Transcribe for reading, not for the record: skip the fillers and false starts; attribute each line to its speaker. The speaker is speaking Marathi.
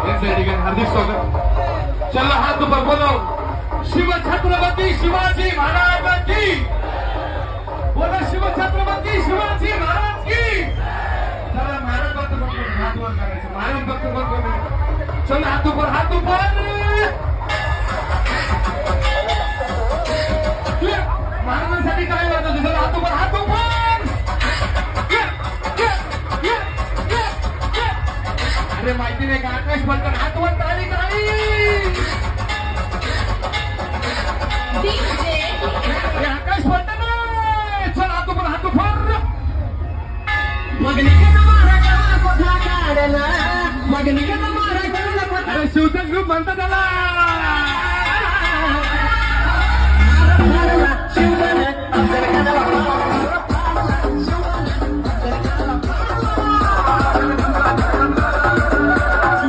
Speaker 1: यांचं या ठिकाणी हार्दिक स्वागत. चला हात ऊपर बोलो. शिव छत्रपती शिवाजी महाराज की. बोला शिव छत्रपती शिवाजी महाराज की. चला महाराज भक्त हात वर करायचं. महाराज भक्त बोल. चला हात ऊपर हात ऊपर. महाराजांसाठी काय वाटत. चला हात ऊपर हात ऊपर. अरे माहिती नाही का आकाश पडकर हात वर ताली करावी. आकाश पडत ना. चल हात ऊपर हात ऊपर. अरे शिवचा ग्रुप म्हणतात त्याला.